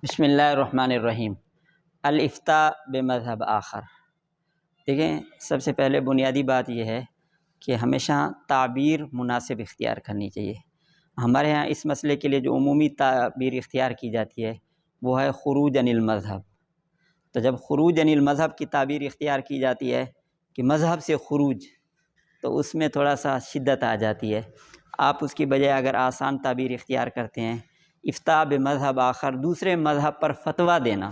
بسم اللہ الرحمن الرحیم۔ الافتاء بمذہب آخر۔ دیکھیں، سب سے پہلے بنیادی بات یہ ہے کہ ہمیشہ تعبیر مناسب اختیار کرنی چاہیے۔ ہمارے ہاں اس مسئلے کے لیے جو عمومی تعبیر اختیار کی جاتی ہے وہ ہے خروج عن المذہب۔ تو جب خروج عن المذہب کی تعبیر اختیار کی جاتی ہے کہ مذہب سے خروج، تو اس میں تھوڑا سا شدت آ جاتی ہے۔ آپ اس کی بجائے اگر آسان تعبیر اختیار کرتے ہیں، افتاء بمذہب آخر، دوسرے مذہب پر فتویٰ دینا،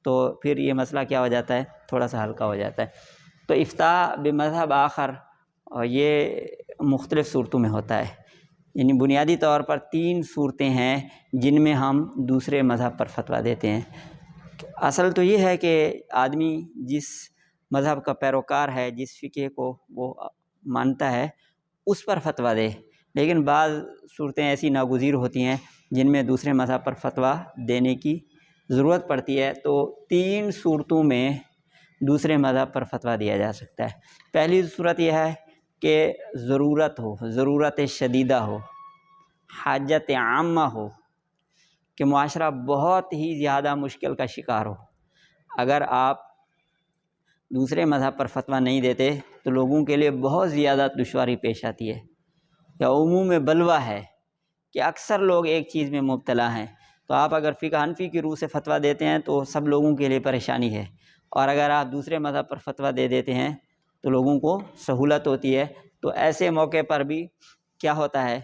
تو پھر یہ مسئلہ کیا ہو جاتا ہے، تھوڑا سا ہلکا ہو جاتا ہے۔ تو افتاء بمذہب آخر یہ مختلف صورتوں میں ہوتا ہے، یعنی بنیادی طور پر 3 صورتیں ہیں جن میں ہم دوسرے مذہب پر فتویٰ دیتے ہیں۔ اصل تو یہ ہے کہ آدمی جس مذہب کا پیروکار ہے، جس فقہ کو وہ مانتا ہے، اس پر فتویٰ دے، لیکن بعض صورتیں ایسی ناگزیر ہوتی ہیں جن میں دوسرے مذہب پر فتویٰ دینے کی ضرورت پڑتی ہے۔ تو 3 صورتوں میں دوسرے مذہب پر فتویٰ دیا جا سکتا ہے۔ پہلی صورت یہ ہے کہ ضرورت ہو، ضرورت شدیدہ ہو، حاجت عامہ ہو، کہ معاشرہ بہت ہی زیادہ مشکل کا شکار ہو۔ اگر آپ دوسرے مذہب پر فتویٰ نہیں دیتے تو لوگوں کے لیے بہت زیادہ دشواری پیش آتی ہے، یا عموم بلوہ ہے کہ اکثر لوگ ایک چیز میں مبتلا ہیں۔ تو آپ اگر فقہ حنفی کی روح سے فتویٰ دیتے ہیں تو سب لوگوں کے لیے پریشانی ہے، اور اگر آپ دوسرے مذہب پر فتویٰ دے دیتے ہیں تو لوگوں کو سہولت ہوتی ہے۔ تو ایسے موقع پر بھی کیا ہوتا ہے،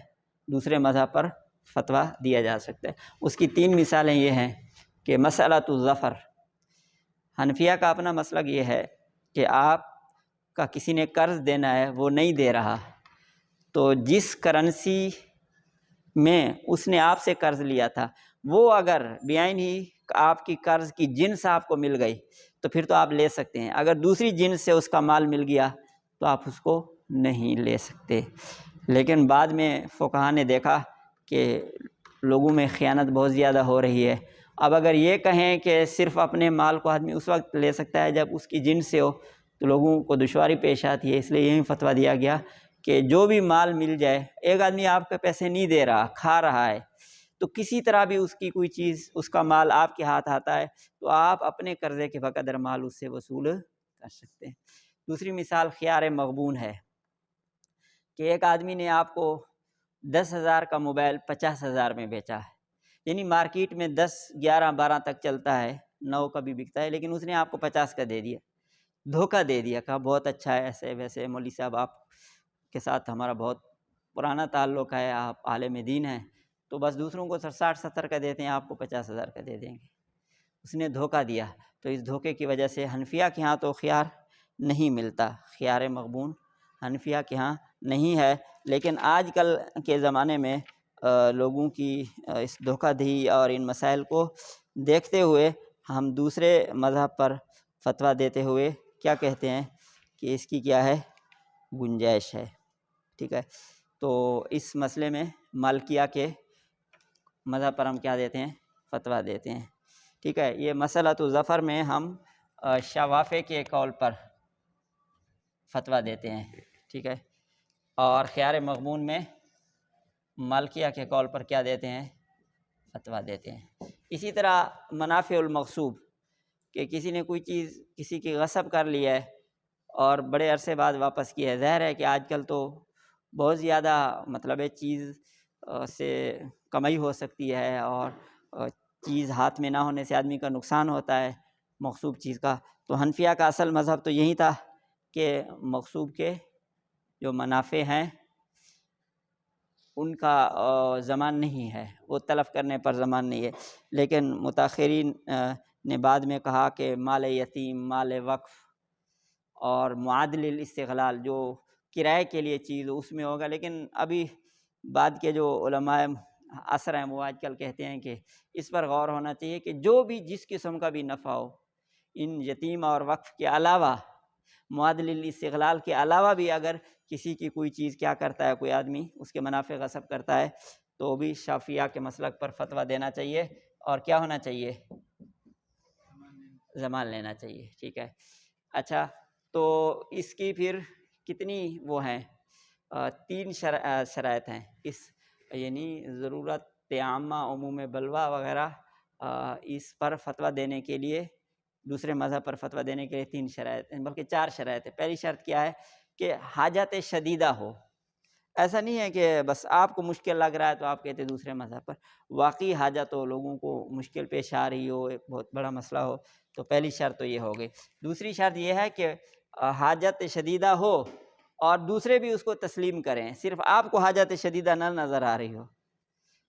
دوسرے مذہب پر فتویٰ دیا جا سکتا ہے۔ اس کی 3 مثالیں یہ ہیں کہ مسئلۃ الظفر۔ حنفیہ کا اپنا مسلک یہ ہے کہ آپ کا کسی نے قرض دینا ہے، وہ نہیں دے رہا، تو جس کرنسی میں اس نے آپ سے قرض لیا تھا، وہ اگر بعین ہی آپ کی قرض کی جنس آپ کو مل گئی تو پھر تو آپ لے سکتے ہیں۔ اگر دوسری جنس سے اس کا مال مل گیا تو آپ اس کو نہیں لے سکتے۔ لیکن بعد میں فقہا نے دیکھا کہ لوگوں میں خیانت بہت زیادہ ہو رہی ہے۔ اب اگر یہ کہیں کہ صرف اپنے مال کو آدمی اس وقت لے سکتا ہے جب اس کی جنس سے ہو، تو لوگوں کو دشواری پیش آتی ہے۔ اس لیے یہی فتویٰ دیا گیا کہ جو بھی مال مل جائے، ایک آدمی آپ کے پیسے نہیں دے رہا، کھا رہا ہے، تو کسی طرح بھی اس کی کوئی چیز، اس کا مال آپ کے ہاتھ آتا ہے تو آپ اپنے قرضے کے بقدر مال اس سے وصول کر سکتے ہیں۔ دوسری مثال خیار مغبون ہے کہ ایک آدمی نے آپ کو 10,000 کا موبائل 50,000 میں بیچا ہے، یعنی مارکیٹ میں 10، 11، 12 تک چلتا ہے، 9 کا بھی بکتا ہے، لیکن اس نے آپ کو 50 کا دے دیا، دھوکہ دے دیا، کہا بہت اچھا ہے، ایسے ویسے مولوی صاحب آپ کے ساتھ ہمارا بہت پرانا تعلق ہے، آپ عالم دین ہیں، تو بس دوسروں کو 60، 70 کا دیتے ہیں، آپ کو 50,000 کا دے دیں گے۔ اس نے دھوکہ دیا، تو اس دھوکے کی وجہ سے حنفیہ کے ہاں تو خیار نہیں ملتا، خیار مغبون حنفیہ کے ہاں نہیں ہے۔ لیکن آج کل کے زمانے میں لوگوں کی اس دھوکہ دہی اور ان مسائل کو دیکھتے ہوئے ہم دوسرے مذہب پر فتویٰ دیتے ہوئے کیا کہتے ہیں کہ اس کی کیا ہے، گنجائش ہے، ٹھیک ہے۔ تو اس مسئلے میں مالکیہ کے مذہب پر ہم کیا دیتے ہیں، فتویٰ دیتے ہیں، ٹھیک ہے۔ یہ مسئلۃ الظفر میں ہم شوافع کے قول پر فتویٰ دیتے ہیں، ٹھیک ہے، اور خیار مغبون میں مالکیہ کے قول پر کیا دیتے ہیں، فتویٰ دیتے ہیں۔ اسی طرح منافع المغصوب، کہ کسی نے کوئی چیز کسی کی غصب کر لی ہے اور بڑے عرصے بعد واپس کی ہے۔ ظاہر ہے کہ آج کل تو بہت زیادہ مطلب ہے چیز سے کمائی ہو سکتی ہے، اور چیز ہاتھ میں نہ ہونے سے آدمی کا نقصان ہوتا ہے مغصوب چیز کا۔ تو حنفیہ کا اصل مذہب تو یہی تھا کہ مغصوب کے جو منافع ہیں ان کا ضمان نہیں ہے، وہ تلف کرنے پر ضمان نہیں ہے۔ لیکن متاخرین نے بعد میں کہا کہ مال یتیم، مال وقف اور معادل الاستغلال، جو کرائے کے لیے چیز اس میں ہوگا۔ لیکن ابھی بعد کے جو علماء عصر ہیں وہ آج کل کہتے ہیں کہ اس پر غور ہونا چاہیے کہ جو بھی جس قسم کا بھی نفع ہو، ان یتیم اور وقف کے علاوہ، معادل الاستغلال کے علاوہ بھی اگر کسی کی کوئی چیز کیا کرتا ہے، کوئی آدمی اس کے منافع غصب کرتا ہے، تو بھی شافعیہ کے مسلک پر فتویٰ دینا چاہیے، اور کیا ہونا چاہیے، ضمان لینا چاہیے، ٹھیک ہے۔ اچھا، تو اس کی پھر کتنی وہ ہیں، 3 شرائط ہیں اس، یعنی ضرورت عامہ، عموم بلوہ وغیرہ، اس پر فتویٰ دینے کے لیے، دوسرے مذہب پر فتویٰ دینے کے لیے 3 شرائط ہیں، بلکہ 4 شرائط ہیں۔ پہلی شرط کیا ہے کہ حاجت شدیدہ ہو۔ ایسا نہیں ہے کہ بس آپ کو مشکل لگ رہا ہے تو آپ کہتے ہیں دوسرے مذہب پر، واقعی حاجت ہو، لوگوں کو مشکل پیش آ رہی ہو، ایک بہت بڑا مسئلہ ہو، تو پہلی شرط تو یہ ہو گئی۔ دوسری شرط یہ ہے کہ حاجت شدیدہ ہو اور دوسرے بھی اس کو تسلیم کریں، صرف آپ کو حاجت شدیدہ نہ نظر آ رہی ہو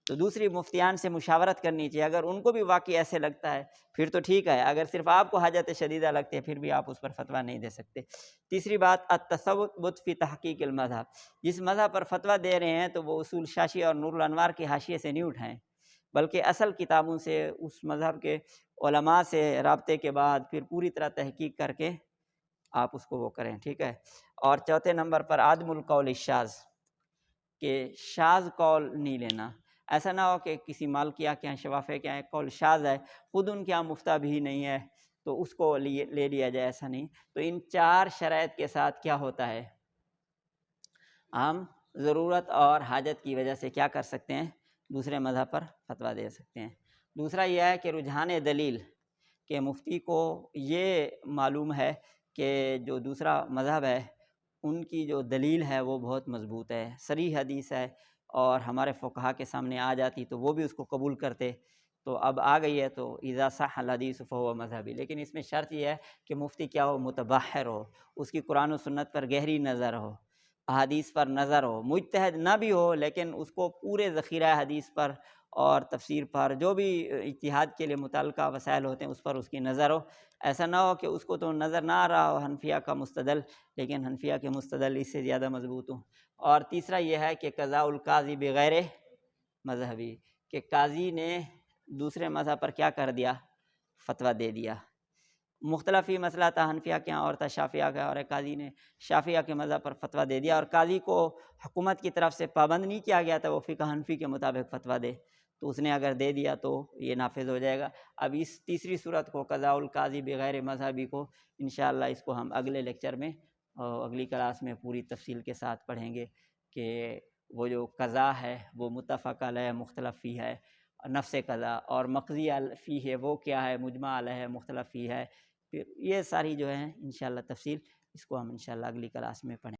تو دوسری مفتیان سے مشاورت کرنی چاہیے۔ اگر ان کو بھی واقعی ایسے لگتا ہے پھر تو ٹھیک ہے، اگر صرف آپ کو حاجت شدیدہ لگتے ہے پھر بھی آپ اس پر فتویٰ نہیں دے سکتے۔ تیسری بات التثبت فی تحقیق المذہب، جس مذہب پر فتویٰ دے رہے ہیں تو وہ اصول شاشی اور نور الانوار کے حاشیے سے نہیں اٹھائیں، بلکہ اصل کتابوں سے، اس مذہب کے علماء سے رابطے کے بعد پھر پوری طرح تحقیق کر کے آپ اس کو وہ کریں، ٹھیک ہے۔ اور چوتھے نمبر پر عدم القول الشاذ، کہ شاذ قول نہیں لینا۔ ایسا نہ ہو کہ کسی مالکیہ کے یہاں، شوافیہ کے یہاں ایک قول شاذ ہے، خود ان کے یہاں مفتیٰ بھی نہیں ہے تو اس کو لے لیا جائے، ایسا نہیں۔ تو ان 4 شرائط کے ساتھ کیا ہوتا ہے، ہم ضرورت اور حاجت کی وجہ سے کیا کر سکتے ہیں، دوسرے مذہب پر فتویٰ دے سکتے ہیں۔ دوسرا یہ ہے کہ رجحان دلیل، کہ مفتی کو یہ معلوم ہے کہ جو دوسرا مذہب ہے ان کی جو دلیل ہے وہ بہت مضبوط ہے، صریح حدیث ہے، اور ہمارے فقہا کے سامنے آ جاتی تو وہ بھی اس کو قبول کرتے، تو اب آ گئی ہے تو اذا صح الحدیث فہو مذہبی۔ لیکن اس میں شرط یہ ہے کہ مفتی کیا ہو، متبحر ہو، اس کی قرآن و سنت پر گہری نظر ہو، احادیث پر نظر ہو، مجتہد نہ بھی ہو لیکن اس کو پورے ذخیرہ حدیث پر اور تفسیر پر، جو بھی اجتہاد کے لیے متعلقہ وسائل ہوتے ہیں اس پر اس کی نظر ہو۔ ایسا نہ ہو کہ اس کو تو نظر نہ آ رہا ہو حنفیہ کا مستدل، لیکن حنفیہ کے مستدل اس سے زیادہ مضبوط ہوں۔ اور تیسرا یہ ہے کہ قضاء القاضی بغیر مذہبی، کہ قاضی نے دوسرے مذہب پر کیا کر دیا، فتویٰ دے دیا۔ مختلف ہی مسئلہ تھا، حنفیہ کے یہاں اور تھا شافعیہ کا، اور ایک قاضی نے شافعیہ کے مذہب پر فتویٰ دے دیا، اور قاضی کو حکومت کی طرف سے پابند نہیں کیا گیا تھا وہ فقہ حنفی کے مطابق فتویٰ دے، تو اس نے اگر دے دیا تو یہ نافذ ہو جائے گا۔ اب اس تیسری صورت کو، قضاء القاضی بغیر مذہبی کو، انشاءاللہ اس کو ہم اگلے لیکچر میں، اگلی کلاس میں پوری تفصیل کے ساتھ پڑھیں گے کہ وہ جو قضا ہے وہ متفق علیہ مختلف فی ہے، نفس قضا، اور مقضی فی ہے وہ کیا ہے، مجمع علیہ مختلف فی ہے، پھر یہ ساری جو ہیں انشاءاللہ تفصیل، اس کو ہم انشاءاللہ اگلی کلاس میں پڑھیں۔